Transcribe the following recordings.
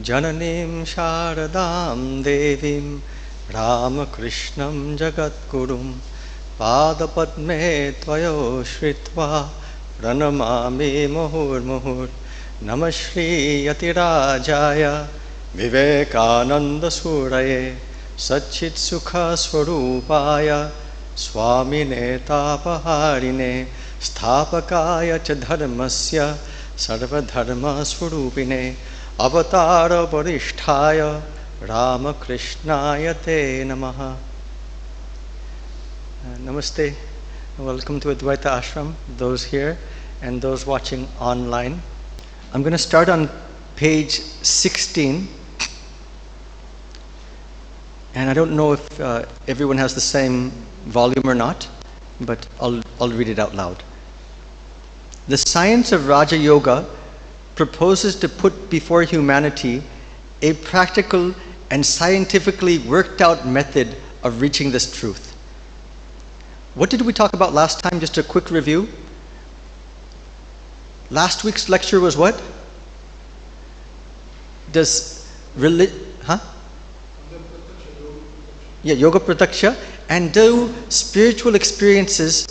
Jananim Sharadam Devim Ramakrishnam Jagatgurum Padapadme Tvayo Shritva Pranamami Muhur Muhur Namah Shri Yatirajaya Vivekananda Suraye Satchit Sukha Swarupaya Swami Netapaharine Sthapakaya Cha Dharmasya Sarva Dharma Swarupine Avatara Varishtaya Ramakrishnaya Te Namaha. Namaste. Welcome to Advaita Ashram, those here and those watching online. I'm going to start on page 16. And I don't know if everyone has the same volume or not, but I'll read it out loud. The science of Raja Yoga proposes to put before humanity a practical and scientifically worked out method of reaching this truth. What did we talk about last time? Just a quick review. Last week's lecture was what? Yoga Prataksha. And do spiritual experiences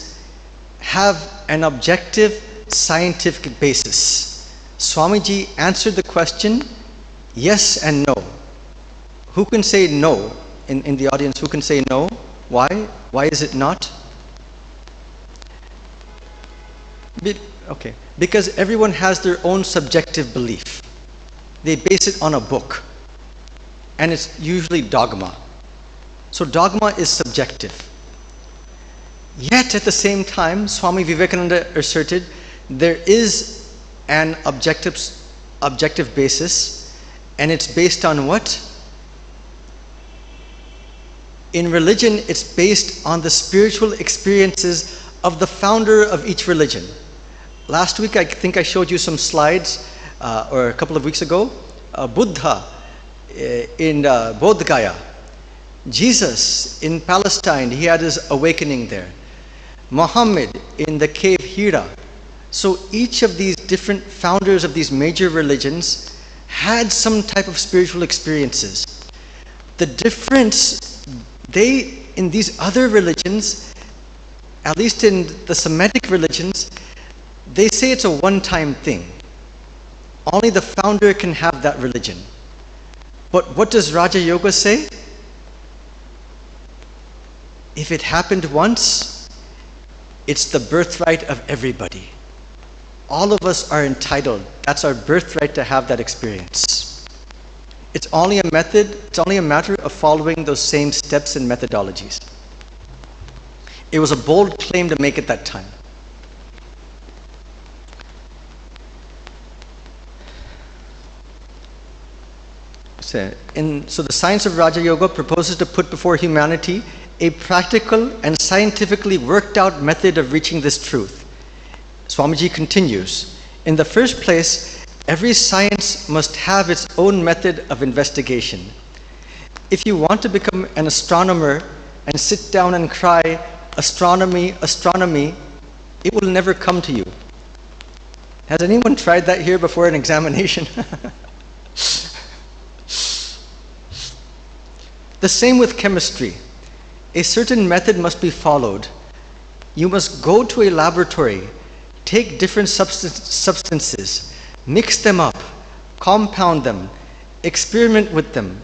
have an objective scientific basis? Swamiji answered the question, yes and no. Who can say no in the audience? Who can say no? Why? Why is it not? Okay, because everyone has their own subjective belief. They base it on a book, and it's usually dogma. So dogma is subjective. Yet at the same time, Swami Vivekananda asserted there is an objective basis, and it's based on what? In religion, it's based on the spiritual experiences of the founder of each religion. Last week, I think I showed you some slides, or a couple of weeks ago. Buddha in Bodh Gaya. Jesus in Palestine, he had his awakening there. Muhammad in the cave Hira. So each of these different founders of these major religions had some type of spiritual experiences. The difference, in these other religions, at least in the Semitic religions, they say it's a one-time thing. Only the founder can have that religion. But what does Raja Yoga say? If it happened once, it's the birthright of everybody. All of us are entitled. That's our birthright to have that experience. It's only a matter of following those same steps and methodologies. It was a bold claim to make at that time. So the science of Raja Yoga proposes to put before humanity a practical and scientifically worked out method of reaching this truth. Swamiji continues, in the first place, every science must have its own method of investigation. If you want to become an astronomer and sit down and cry, astronomy, astronomy, it will never come to you. Has anyone tried that here before an examination? The same with chemistry. A certain method must be followed. You must go to a laboratory, take different substances, mix them up, compound them, experiment with them,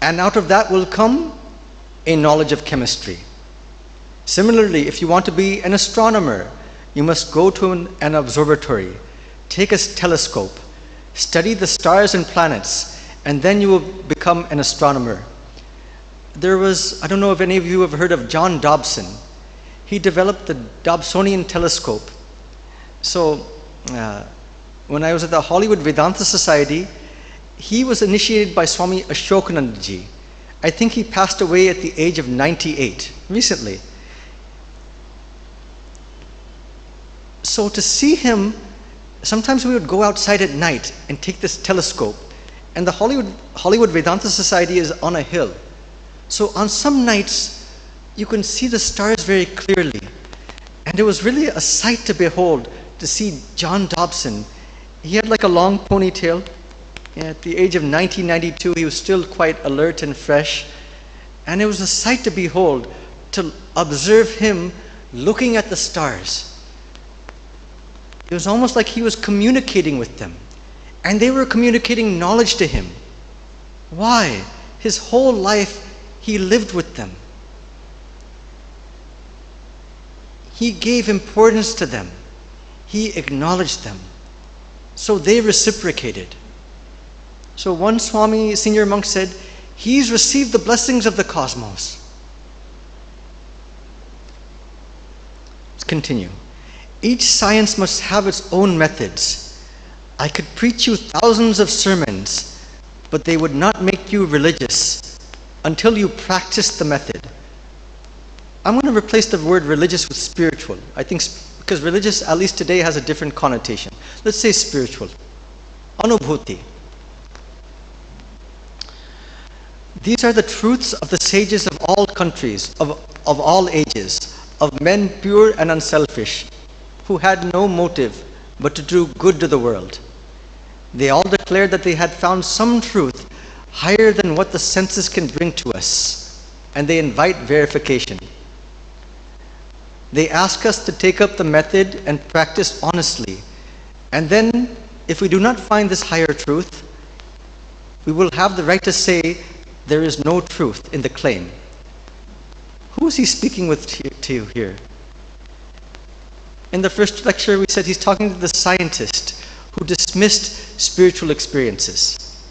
and out of that will come a knowledge of chemistry. Similarly, if you want to be an astronomer, you must go to an observatory, take a telescope, study the stars and planets, and then you will become an astronomer. I don't know if any of you have heard of John Dobson. He developed the Dobsonian telescope. So, when I was at the Hollywood Vedanta Society, he was initiated by Swami Ashokanandaji. I think he passed away at the age of 98, recently. So to see him, sometimes we would go outside at night and take this telescope, and the Hollywood Vedanta Society is on a hill. So on some nights, you can see the stars very clearly. And it was really a sight to behold, to see John Dobson. He had like a long ponytail, At the age of 1992, he was still quite alert and fresh. And it was a sight to behold, to observe him looking at the stars. It was almost like he was communicating with them. And they were communicating knowledge to him. Why? His whole life, he lived with them. He gave importance to them. He acknowledged them. So they reciprocated. So one Swami senior monk said, he's received the blessings of the cosmos. Let's continue. Each science must have its own methods. I could preach you thousands of sermons, but they would not make you religious until you practice the method. I'm going to replace the word religious with spiritual. I think because religious, at least today, has a different connotation. Let's say spiritual. Anubhuti. These are the truths of the sages of all countries, of all ages, of men pure and unselfish, who had no motive but to do good to the world. They all declared that they had found some truth higher than what the senses can bring to us, and they invite verification. They ask us to take up the method and practice honestly, and then, if we do not find this higher truth, we will have the right to say there is no truth in the claim. Who is he speaking with to you here? In the first lecture, we said he's talking to the scientist who dismissed spiritual experiences.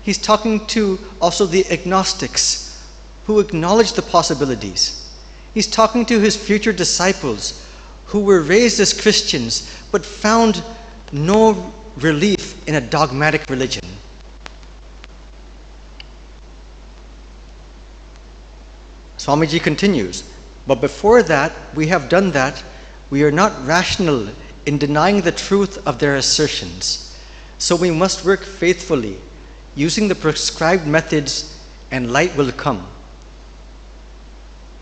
He's talking to also the agnostics who acknowledge the possibilities. He's talking to his future disciples who were raised as Christians but found no relief in a dogmatic religion. Swamiji continues, but before that, we have done that, we are not rational in denying the truth of their assertions. So we must work faithfully, using the prescribed methods, and light will come.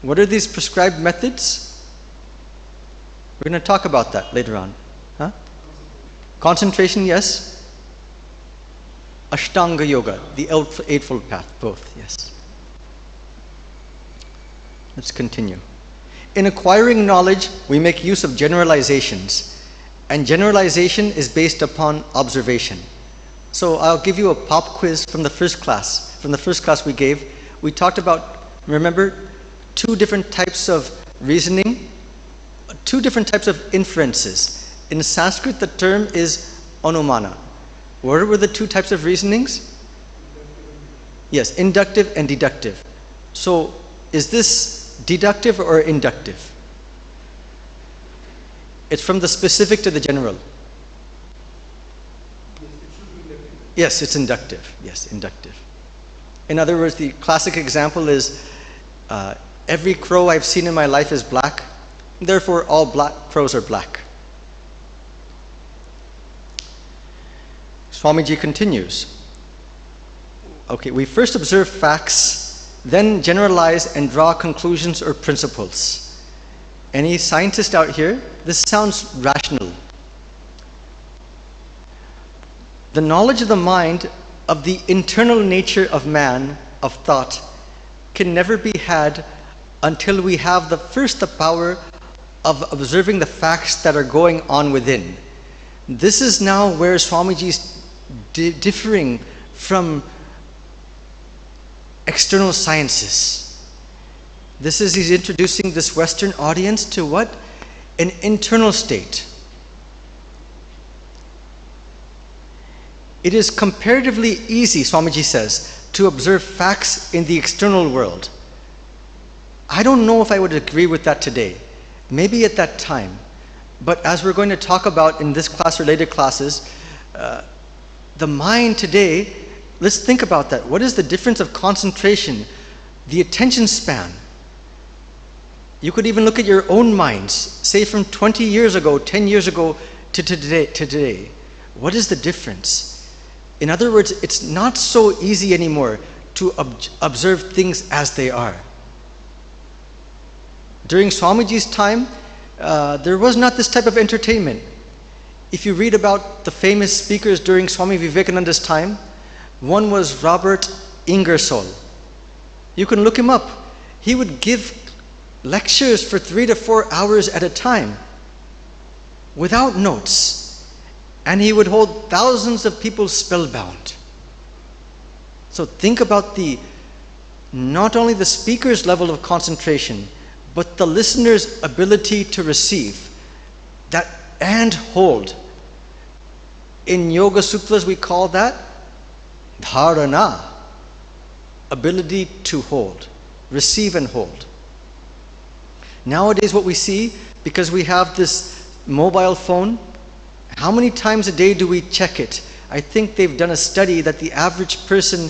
What are these prescribed methods? We're going to talk about that later on. Huh? Concentration, yes. Ashtanga Yoga, the Eightfold Path, both, yes. Let's continue. In acquiring knowledge, we make use of generalizations, and generalization is based upon observation. So I'll give you a pop quiz from the first class. From the first class we gave, we talked about, remember, two different types of reasoning, two different types of inferences. In Sanskrit, the term is anumana. What were the two types of reasonings? Yes, inductive and deductive. So is this deductive or inductive? It's from the specific to the general. Yes, it's inductive. Yes, inductive. In other words, the classic example is every crow I've seen in my life is black, therefore all black crows are black. Swamiji continues. Okay, we first observe facts, then generalize and draw conclusions or principles. Any scientist out here? This sounds rational. The knowledge of the mind, of the internal nature of man, of thought, can never be had until we have the power of observing the facts that are going on within. This is now where Swamiji is differing from external sciences. He's introducing this Western audience to what? An internal state. It is comparatively easy, Swamiji says, to observe facts in the external world. I don't know if I would agree with that today. Maybe at that time. But as we're going to talk about in this class or later classes, the mind today, let's think about that. What is the difference of concentration, the attention span? You could even look at your own minds, say from 20 years ago, 10 years ago to today. What is the difference? In other words, it's not so easy anymore to observe things as they are. During Swamiji's time, there was not this type of entertainment. If you read about the famous speakers during Swami Vivekananda's time, one was Robert Ingersoll. You can look him up. He would give lectures for 3 to 4 hours at a time without notes, and he would hold thousands of people spellbound. So think about not only the speaker's level of concentration, but the listener's ability to receive that and hold. In Yoga Sutras we call that dharana, ability to hold, receive and hold. Nowadays what we see, because we have this mobile phone, how many times a day do we check it? I think they've done a study that the average person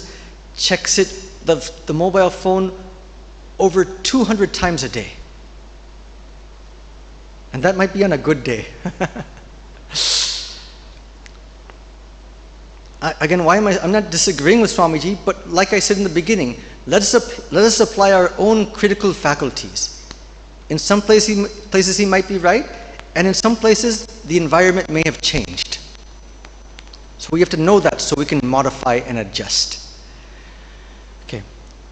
checks the mobile phone over 200 times a day. And that might be on a good day. Again, I'm not disagreeing with Swamiji, but like I said in the beginning, let us apply our own critical faculties. In some places he might be right, and in some places the environment may have changed. So we have to know that so we can modify and adjust. Okay.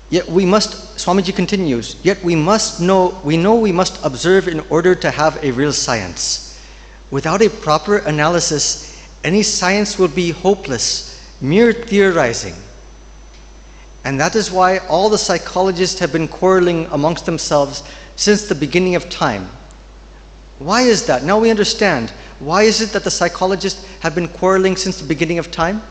Yet we must, Swamiji continues, yet we know we must observe in order to have a real science. Without a proper analysis, any science will be hopeless, mere theorizing. And that is why all the psychologists have been quarreling amongst themselves since the beginning of time. Why is that? Now we understand. Why is it that the psychologists have been quarreling since the beginning of time?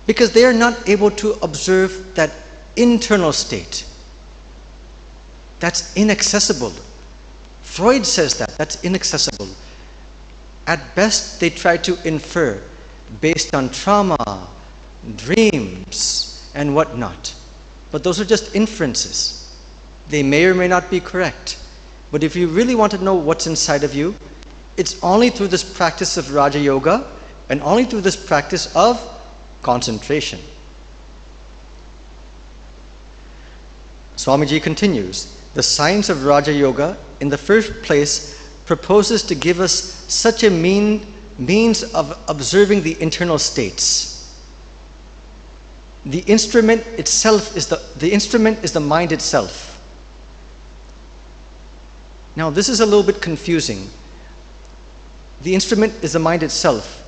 Because they are not able to observe that internal state. That's inaccessible. Freud says that's inaccessible. At best, they try to infer based on trauma, dreams, and whatnot. But those are just inferences. They may or may not be correct. But if you really want to know what's inside of you, it's only through this practice of Raja Yoga and only through this practice of concentration. Swamiji continues, the science of Raja Yoga in the first place proposes to give us such a means of observing the internal states. The instrument itself is the mind itself. Now this is a little bit confusing. The instrument is the mind itself.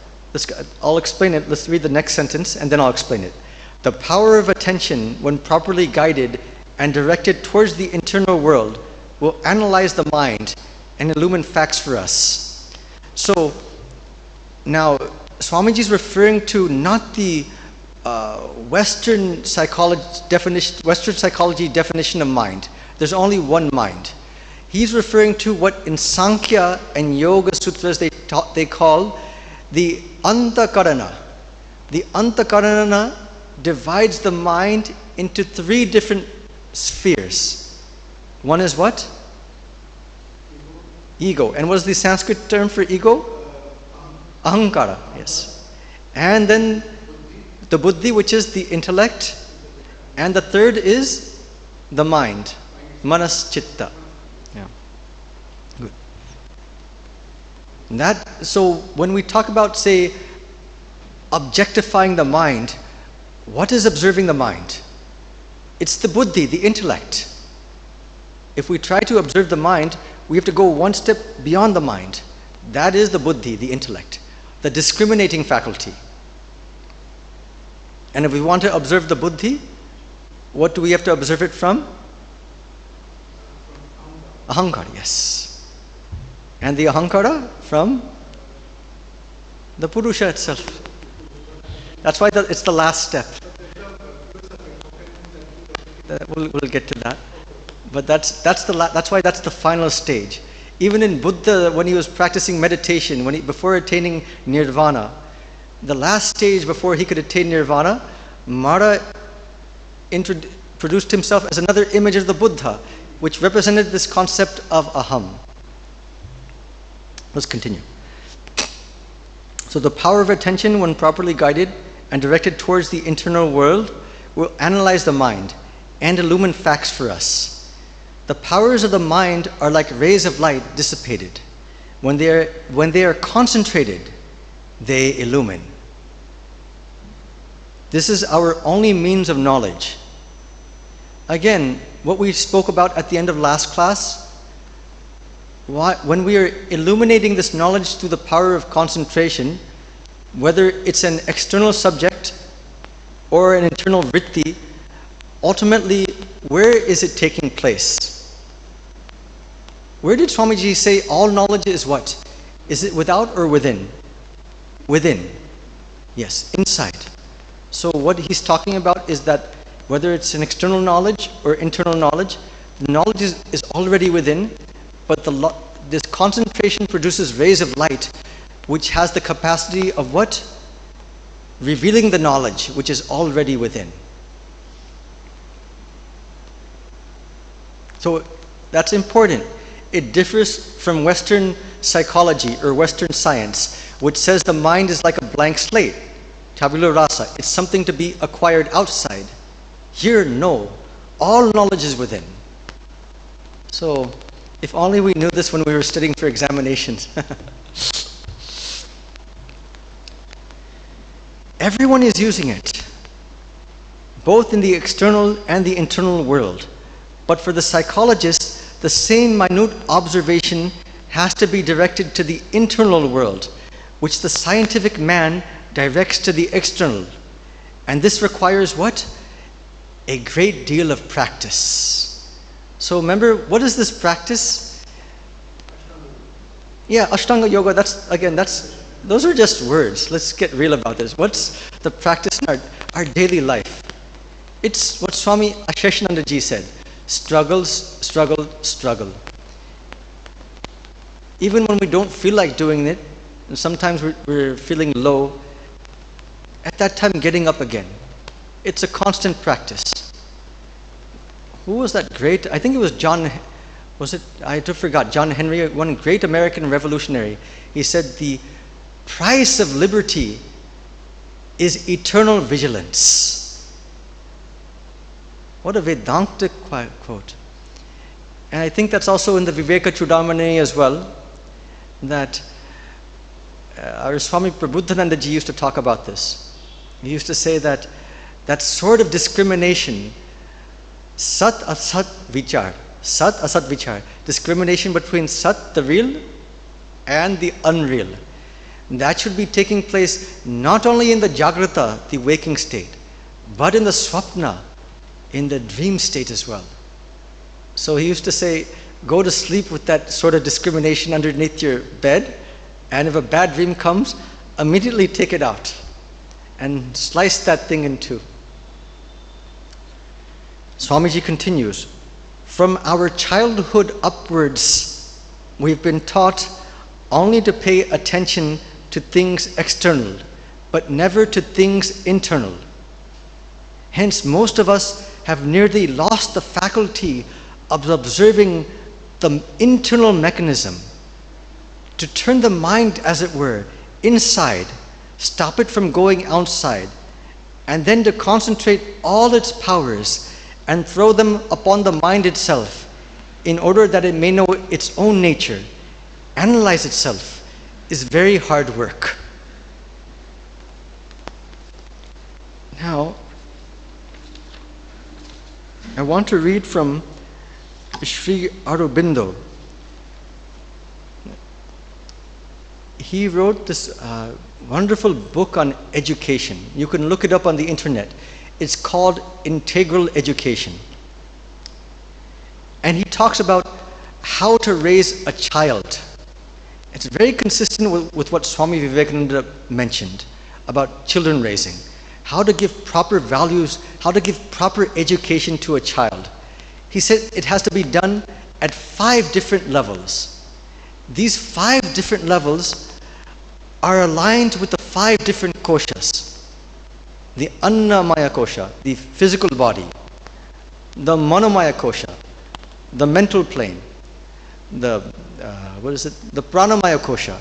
I'll explain it. Let's read the next sentence and then I'll explain it. The power of attention, when properly guided and directed towards the internal world, will analyze the mind and illumine facts for us. So now Swamiji is referring to not the Western psychology definition of mind. There's only one mind. He's referring to what in Sankhya and Yoga Sutras they call the antakarana. The antakarana divides the mind into 3 different spheres. One is what? Ego. And what is the Sanskrit term for ego? Ahankara, yes. And then the buddhi, which is the intellect. And the third is the mind, manas chitta. Yeah. Good. So when we talk about, say, objectifying the mind, what is observing the mind? It's the buddhi, the intellect. If we try to observe the mind, we have to go one step beyond the mind. That is the buddhi, the intellect, the discriminating faculty. And if we want to observe the buddhi, what do we have to observe it from? Ahankara, yes. And the ahankara from the purusha itself. That's why it's the last step. We'll get to that. But that's why that's the final stage. Even in Buddha, when he was practicing meditation, before attaining nirvana, the last stage before he could attain nirvana, Mara produced himself as another image of the Buddha, which represented this concept of aham. Let's continue. So the power of attention, when properly guided and directed towards the internal world, will analyze the mind and illumine facts for us. The powers of the mind are like rays of light dissipated. When they are concentrated, they illumine. This is our only means of knowledge. Again, what we spoke about at the end of last class, when we are illuminating this knowledge through the power of concentration, whether it's an external subject or an internal vritti, ultimately, where is it taking place? Where did Swamiji say all knowledge is what? Is it without or within? Within. Yes, inside. So what he's talking about is that whether it's an external knowledge or internal knowledge, the knowledge is already within, but this concentration produces rays of light which has the capacity of what? Revealing the knowledge which is already within. So that's important. It differs from Western psychology or Western science, which says the mind is like a blank slate, tabula rasa. It's something to be acquired outside. Here, no. All knowledge is within. So, if only we knew this when we were studying for examinations. Everyone is using it, both in the external and the internal world. But for the psychologist, the same minute observation has to be directed to the internal world, which the scientific man directs to the external. And this requires what? A great deal of practice. So remember, what is this practice? Yeah, Ashtanga Yoga, those are just words. Let's get real about this. What's the practice in our daily life? It's what Swami Chidekananda ji said. Struggles, struggle, struggle. Even when we don't feel like doing it, and sometimes we're feeling low, at that time getting up again. It's a constant practice. Who was that great? I think it was John, I forgot, John Henry, one great American revolutionary. He said the price of liberty is eternal vigilance. What a Vedanta quote. And I think that's also in the Viveka Chudamani as well, that our Swami Prabodhananda ji used to talk about this. He used to say that sort of discrimination, sat asat vichar, discrimination between sat, the real, and the unreal, that should be taking place not only in the jagrata, the waking state, but in the swapna, in the dream state as well. So he used to say, go to sleep with that sort of discrimination underneath your bed, and if a bad dream comes, immediately take it out and slice that thing in two. Swamiji continues, from our childhood upwards, we've been taught only to pay attention to things external, but never to things internal. Hence, most of us have nearly lost the faculty of observing the internal mechanism, to turn the mind, as it were, inside, stop it from going outside, and then to concentrate all its powers and throw them upon the mind itself in order that it may know its own nature, analyze itself, is very hard work. Now, I want to read from Sri Aurobindo. He wrote this wonderful book on education. You can look it up on the internet. It's called Integral Education. And he talks about how to raise a child. It's very consistent with what Swami Vivekananda mentioned about children raising. How to give proper values, how to give proper education to a child. He said it has to be done at 5 different levels. These 5 different levels are aligned with the 5 different koshas. The Annamaya kosha, the physical body, the Manomaya kosha, the mental plane, the Pranamaya kosha,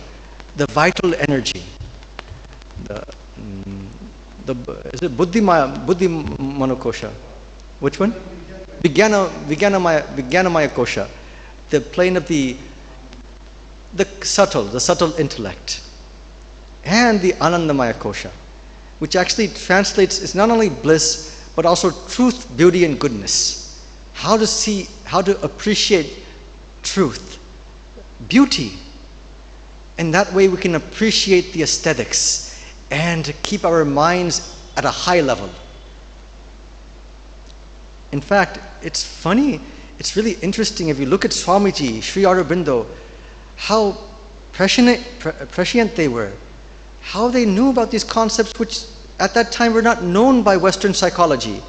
the vital energy, is it Buddhi Manokosha? Which one? Vijnanamaya kosha, the plane of the the subtle intellect, and the Anandamaya Kosha, which actually translates, it's not only bliss, but also truth, beauty, and goodness. How to appreciate truth, beauty. And that way we can appreciate the aesthetics and keep our minds at a high level. In fact, it's funny, it's really interesting if you look at Swamiji, Sri Aurobindo, how prescient they were, how they knew about these concepts which at that time were not known by Western psychology.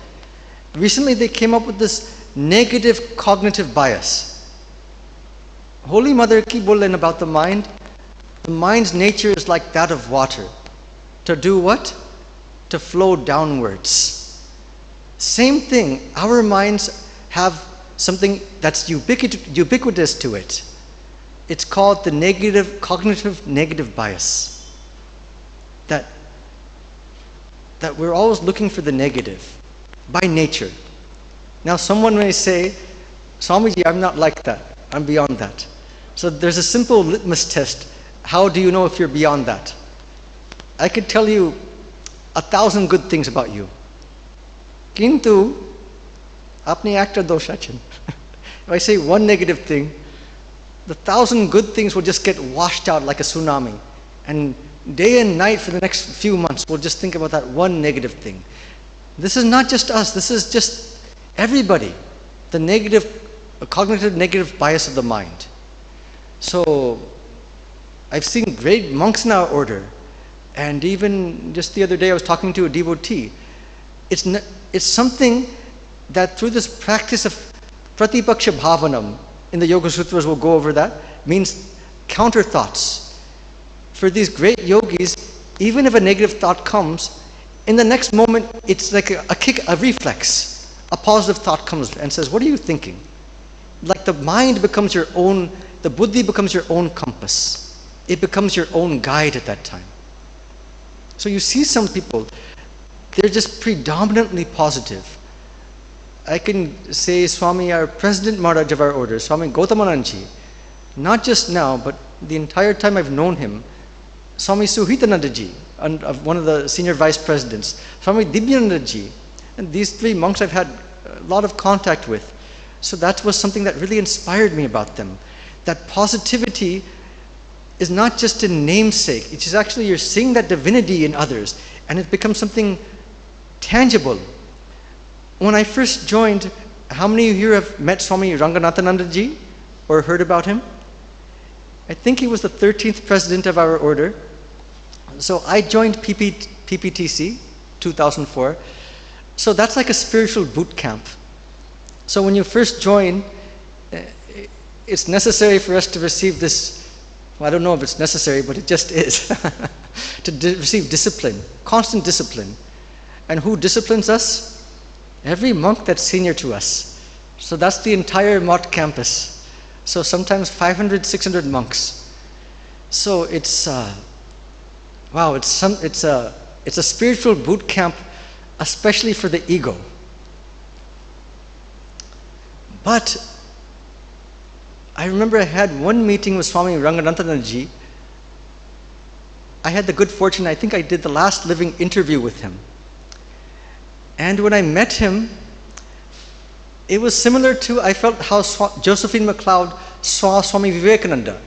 Recently they came up with this negative cognitive bias. Holy Mother ki bolen about the mind. The mind's nature is like that of water. To do what? To flow downwards. Same thing, our minds have something that's ubiquitous to it. It's called the cognitive negative bias. That we're always looking for the negative by nature. Now someone may say, Swamiji, I'm not like that. I'm beyond that. So there's a simple litmus test. How do you know if you're beyond that? I could tell you 1,000 good things about you. Kintu, apni acta doshachan. If I say one negative thing, the 1,000 good things will just get washed out like a tsunami. And day and night for the next few months, we'll just think about that one negative thing. This is not just us, this is just everybody. The cognitive negative bias of the mind. So, I've seen great monks in our order, and even just the other day I was talking to a devotee. It's something that through this practice of pratipaksha bhavanam, in the Yoga Sutras we'll go over that, means counter thoughts. For these great yogis, even if a negative thought comes, in the next moment it's like a kick, a reflex. A positive thought comes and says, what are you thinking? Like the mind becomes your own, the buddhi becomes your own compass. It becomes your own guide at that time. So you see some people, they're just predominantly positive. I can say Swami, our President Maharaj of our order, Swami Gautamananji, not just now, but the entire time I've known him, Swami Suhitanandaji, one of the senior vice presidents, Swami Dibyanandaji, and these three monks I've had a lot of contact with. So that was something that really inspired me about them. That positivity is not just a namesake, it is actually you're seeing that divinity in others, and it becomes something tangible. When I first joined, how many of you here have met Swami Ranganathanandaji or heard about him? I think he was the 13th president of our order. So I joined PPTC 2004. So that's like a spiritual boot camp. So when you first join, it's necessary for us to receive this, well, I don't know if it's necessary, but it just is, to receive discipline, constant discipline. And who disciplines us? Every monk that's senior to us. So that's the entire Mott campus. So sometimes 500, 600 monks. So it's, wow, it's a spiritual boot camp, especially for the ego. But I remember I had one meeting with Swami Ranganathanandaji. I had the good fortune, I think I did the last living interview with him. And when I met him, it was similar to, I felt how Josephine MacLeod saw Swami Vivekananda.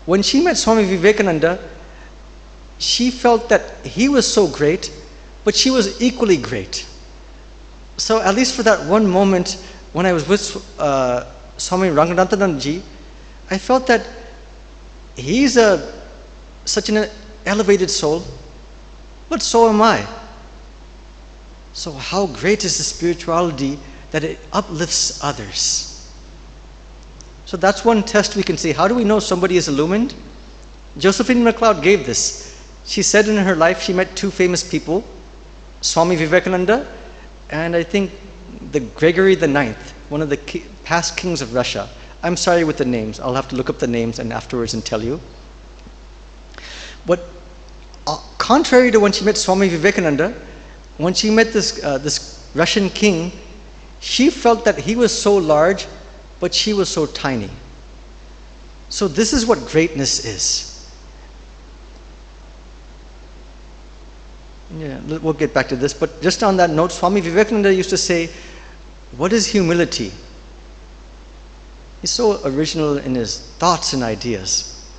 When she met Swami Vivekananda, she felt that he was so great, but she was equally great. So at least for that one moment, when I was with Swami Ranganathanandaji, I felt that he's such an elevated soul, but so am I. So how great is the spirituality that it uplifts others. So that's one test we can see. How do we know somebody is illumined? Josephine MacLeod gave this. She said in her life she met two famous people, Swami Vivekananda and I think the Gregory IX, one of the past kings of Russia. I'm sorry with the names. I'll have to look up the names and afterwards and tell you. But contrary to when she met Swami Vivekananda, when she met this Russian king, she felt that he was so large, but she was so tiny. So this is what greatness is. Yeah, we'll get back to this, but just on that note, Swami Vivekananda used to say, what is humility? He's so original in his thoughts and ideas.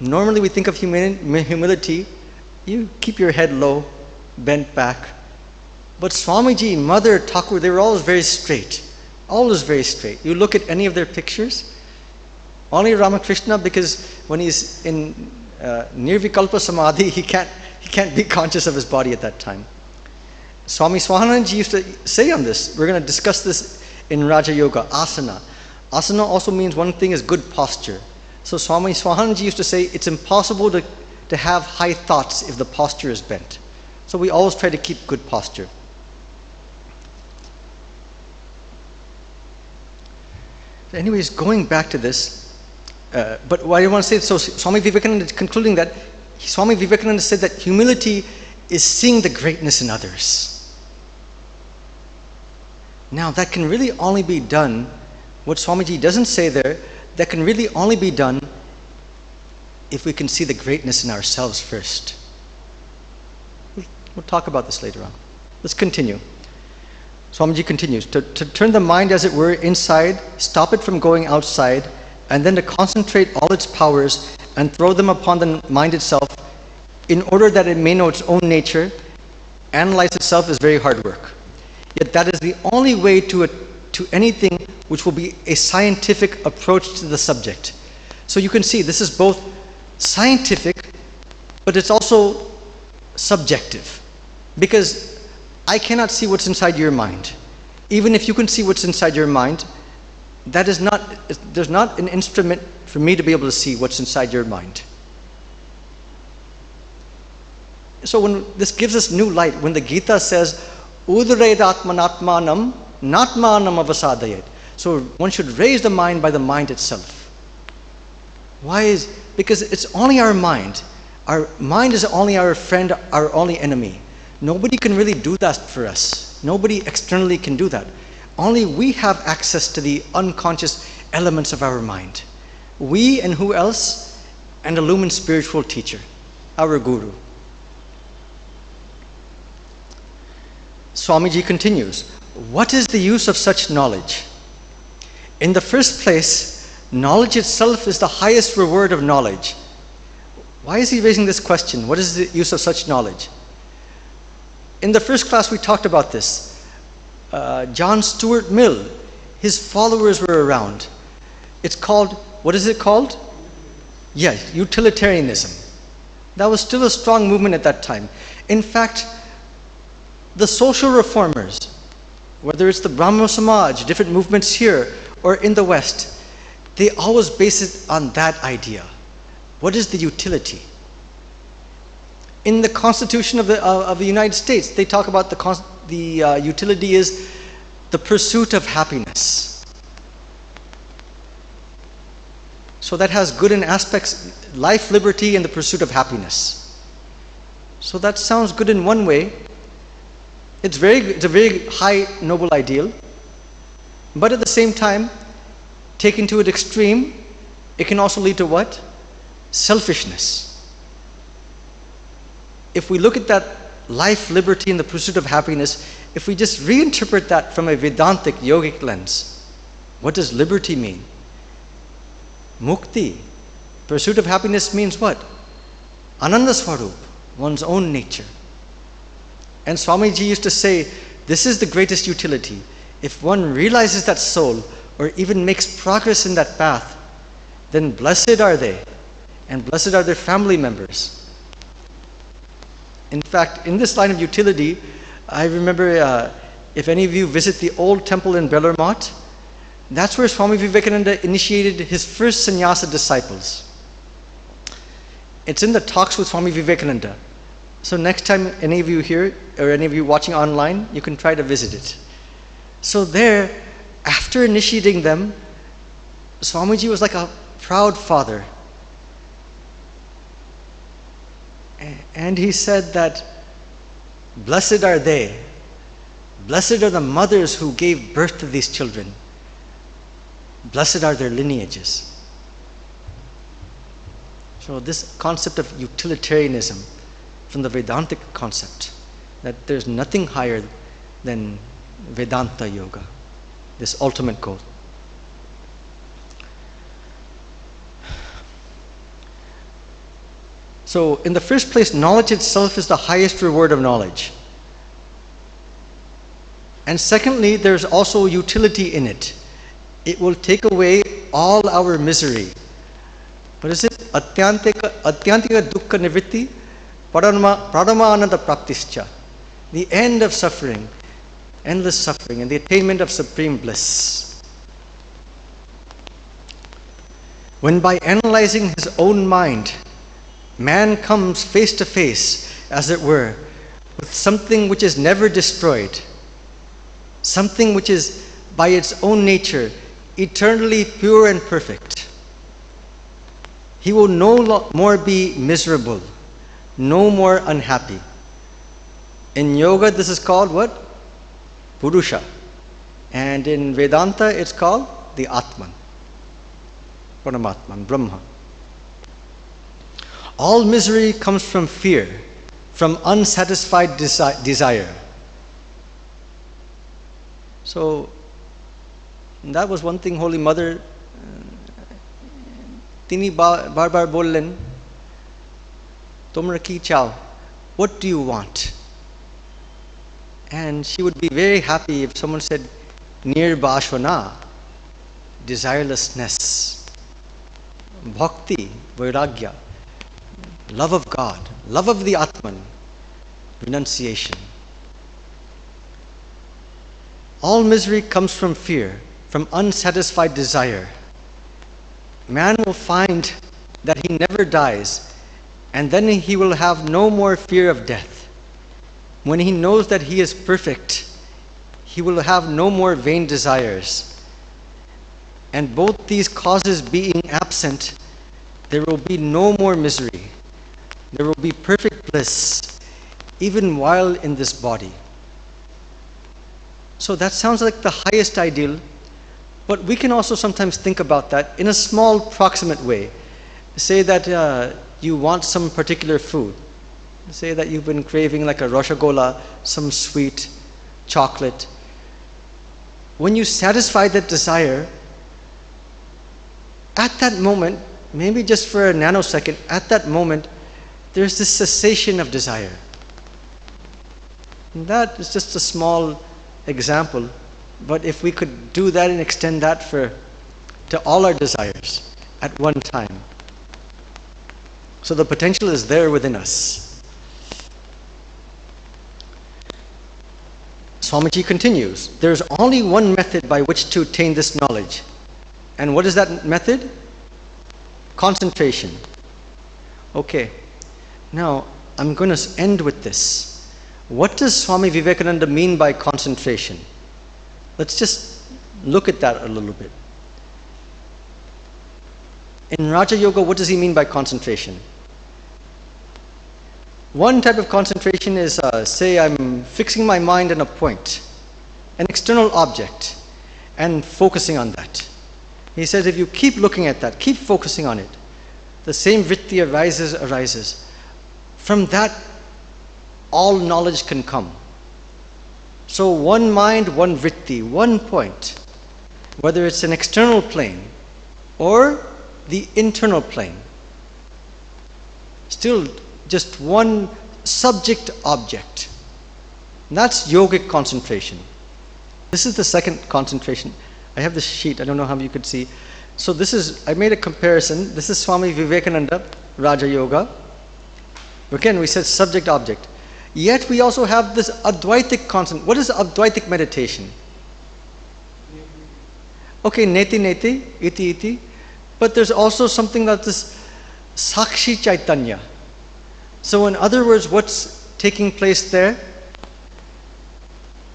Normally we think of humility, you keep your head low, bent back. But Swamiji, Mother, Thakur, they were always very straight. Always very straight. You look at any of their pictures, only Ramakrishna, because when he's in Nirvikalpa Samadhi, he can't be conscious of his body at that time. Swami Swahananji used to say on this, we're going to discuss this in Raja Yoga, asana. Asana also means one thing is good posture. So Swami Swahananji used to say it's impossible to have high thoughts if the posture is bent. So we always try to keep good posture. Anyways, going back to this, but what I want to say, so Swami Vivekananda is concluding that Swami Vivekananda said that humility is seeing the greatness in others. Now that can really only be done, what Swamiji doesn't say there, that can really only be done if we can see the greatness in ourselves first. We'll talk about this later on. Let's continue. Swamiji continues, to turn the mind as it were inside, stop it from going outside, and then to concentrate all its powers and throw them upon the mind itself in order that it may know its own nature, analyze itself is very hard work. Yet that is the only way to anything which will be a scientific approach to the subject. So you can see this is both scientific, but it's also subjective. Because I cannot see what's inside your mind. Even if you can see what's inside your mind, there's not an instrument for me to be able to see what's inside your mind. So when this gives us new light, when the Gita says, Udaredatmanatmanam natmanam avasadayet. So one should raise the mind by the mind itself. Why because it's only our mind. Our mind is only our friend, our only enemy. Nobody can really do that for us. Nobody externally can do that. Only we have access to the unconscious elements of our mind. We and who else? An illumined spiritual teacher, our guru. Swamiji continues, what is the use of such knowledge? In the first place, knowledge itself is the highest reward of knowledge. Why is he raising this question? What is the use of such knowledge? In the first class we talked about this. John Stuart Mill, his followers were around. It's called, what is it called? Yes, utilitarianism. That was still a strong movement at that time. In fact, the social reformers, whether it's the Brahmo Samaj, different movements here, or in the West, they always base it on that idea. What is the utility? In the Constitution of the United States, they talk about the utility is the pursuit of happiness. So that has good in aspects, life, liberty, and the pursuit of happiness. So that sounds good in one way. It's a very high, noble ideal. But at the same time, taken to an extreme, it can also lead to what? Selfishness. If we look at that life, liberty, and the pursuit of happiness, if we just reinterpret that from a Vedantic, yogic lens, what does liberty mean? Mukti, pursuit of happiness means what? Ananda Swarup, one's own nature. And Swamiji used to say, this is the greatest utility. If one realizes that soul, or even makes progress in that path, then blessed are they, and blessed are their family members. In fact, in this line of utility, I remember if any of you visit the old temple in Bellarmont, that's where Swami Vivekananda initiated his first sannyasa disciples. It's in the talks with Swami Vivekananda. So next time any of you here, or any of you watching online, you can try to visit it. So there, after initiating them, Swamiji was like a proud father. And he said that, blessed are they, blessed are the mothers who gave birth to these children, blessed are their lineages. So this concept of utilitarianism from the Vedantic concept, that there's nothing higher than Vedanta yoga, this ultimate goal. So in the first place, knowledge itself is the highest reward of knowledge. And secondly, there's also utility in it. It will take away all our misery. What is it? Attyantika dukkha nivritti pradama praptischa. The end of suffering, endless suffering, and the attainment of supreme bliss. When by analyzing his own mind, man comes face to face, as it were, with something which is never destroyed, something which is by its own nature eternally pure and perfect, he will no more be miserable, no more unhappy. In yoga, this is called what? Purusha. And in Vedanta, it's called the Atman, Paramatman, Brahma. All misery comes from fear, from unsatisfied desire. So, that was one thing Holy Mother, Tini bar bollen, Tomra ki chao, what do you want? And she would be very happy if someone said, Nirbhashana, desirelessness, bhakti, vairagya, love of God, love of the Atman, renunciation. All misery comes from fear, from unsatisfied desire. Man will find that he never dies, and then he will have no more fear of death. When he knows that he is perfect, he will have no more vain desires. And both these causes being absent, there will be no more misery. There will be perfect bliss, even while in this body. So that sounds like the highest ideal, but we can also sometimes think about that in a small, proximate way. Say that you want some particular food. Say that you've been craving like a rasgulla, some sweet chocolate. When you satisfy that desire, at that moment, maybe just for a nanosecond, at that moment, there's this cessation of desire. And that is just a small example, but if we could do that and extend that to all our desires at one time. So the potential is there within us. Swamiji continues, there's only one method by which to attain this knowledge. And what is that method? Concentration. Okay, now I'm going to end with this. What does Swami Vivekananda mean by concentration? Let's just look at that a little bit. In Raja Yoga, what does he mean by concentration? One type of concentration is, say I'm fixing my mind on a point, an external object, and focusing on that. He says if you keep looking at that, keep focusing on it, the same vritti arises. From that, all knowledge can come. So one mind, one vritti, one point, whether it's an external plane or the internal plane, still just one subject object. That's yogic concentration. This is the second concentration. I have this sheet, I don't know how you could see. So this is, I made a comparison. This is Swami Vivekananda, Raja Yoga. Again, we said subject object. Yet we also have this Advaitic concentration. What is Advaitic meditation? Okay, neti neti, iti iti. But there's also something that is Sakshi Chaitanya. So in other words, what's taking place there?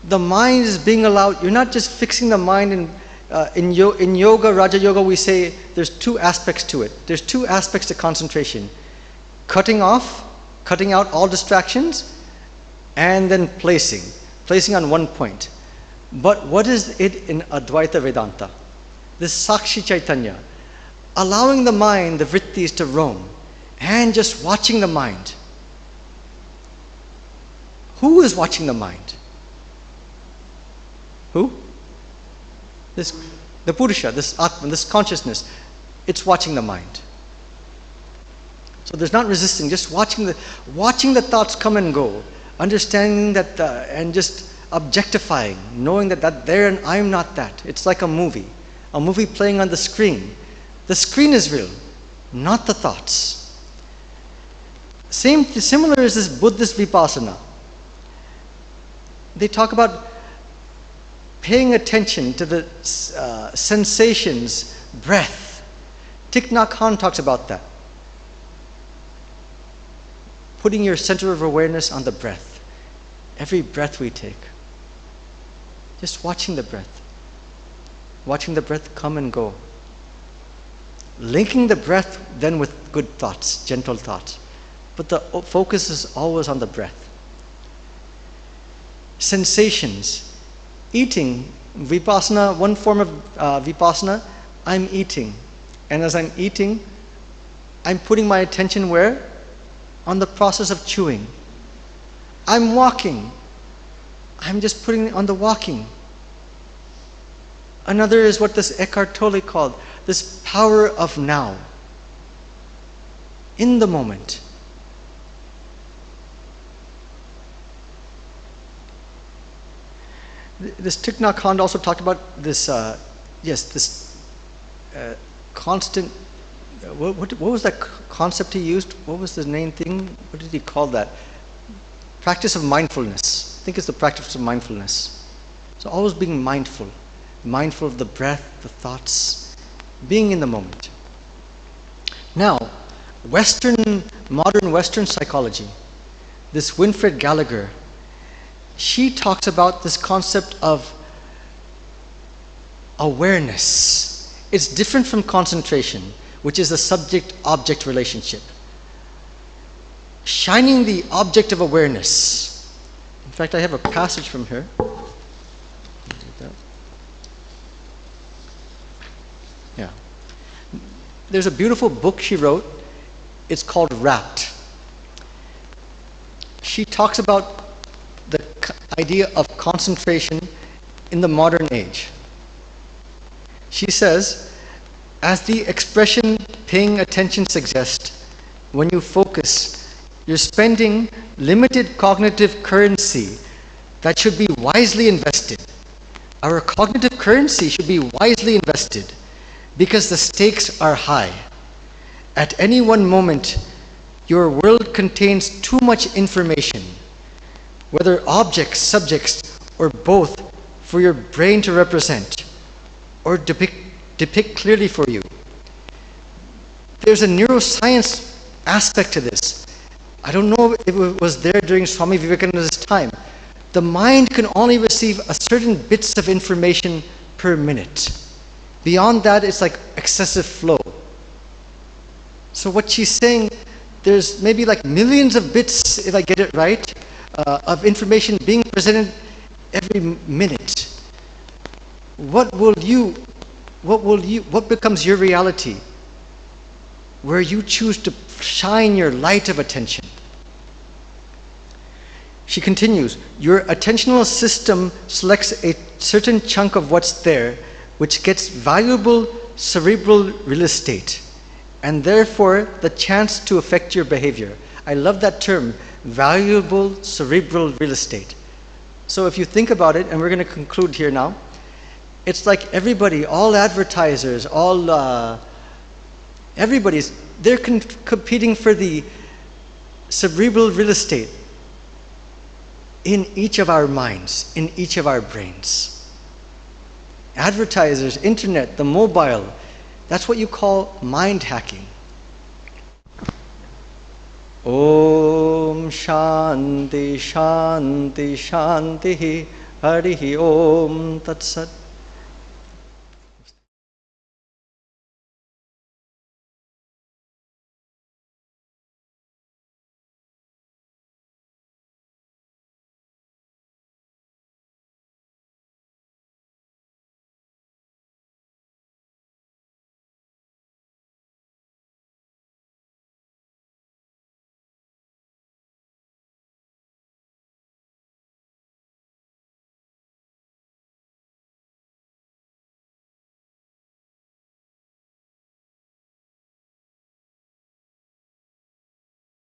The mind is being allowed, you're not just fixing the mind in yoga, Raja Yoga, we say there's two aspects to it. There's two aspects to concentration. Cutting out all distractions, and then placing on one point. But what is it in Advaita Vedanta? This Sakshi Chaitanya, allowing the mind, the vrittis to roam, and just watching the mind. Who is watching the mind? Who? The Purusha, this Atman, this consciousness. It's watching the mind. So there's not resisting, just watching the thoughts come and go, understanding that and just objectifying, knowing that there and I'm not that. It's like a movie playing on the screen. The screen is real, not the thoughts. Similar is this Buddhist Vipassana. They talk about paying attention to the sensations, breath. Thich Nhat talks about that. Putting your center of awareness on the breath. Every breath we take. Just watching the breath. Watching the breath come and go. Linking the breath then with good thoughts, gentle thoughts. But the focus is always on the breath. Sensations. Eating. Vipassana, one form of Vipassana, I'm eating. And as I'm eating, I'm putting my attention where? On the process of chewing. I'm walking. I'm just putting it on the walking. Another is what this Eckhart Tolle called, this power of now. In the moment. This Thich Nhat also talked about this, constant, what was that concept he used? What was the main thing? What did he call that? Practice of mindfulness. I think it's the practice of mindfulness. So always being mindful. Mindful of the breath, the thoughts, being in the moment. Now, modern Western psychology, this Winfred Gallagher, she talks about this concept of awareness. It's different from concentration, which is the subject-object relationship. Shining the object of awareness. In fact, I have a passage from her. Yeah. There's a beautiful book she wrote. It's called Wrapped. She talks about the idea of concentration in the modern age. She says, as the expression paying attention suggests, when you focus, you're spending limited cognitive currency that should be wisely invested. Our cognitive currency should be wisely invested because the stakes are high. At any one moment, your world contains too much information, whether objects, subjects, or both, for your brain to represent or depict clearly for you. There's a neuroscience aspect to this. I don't know if it was there during Swami Vivekananda's time. The mind can only receive a certain bits of information per minute. Beyond that, it's like excessive flow. So what she's saying, there's maybe like millions of bits, if I get it right, of information being presented every minute. What becomes your reality? Where you choose to shine your light of attention. She continues, your attentional system selects a certain chunk of what's there, which gets valuable cerebral real estate, and therefore the chance to affect your behavior. I love that term, valuable cerebral real estate. So if you think about it, and we're going to conclude here now, it's like everybody, all advertisers, they're competing for the cerebral real estate in each of our minds, in each of our brains. Advertisers, internet, the mobile, that's what you call mind hacking. Om Shanti Shanti Shanti Harihi Om Tat Sat.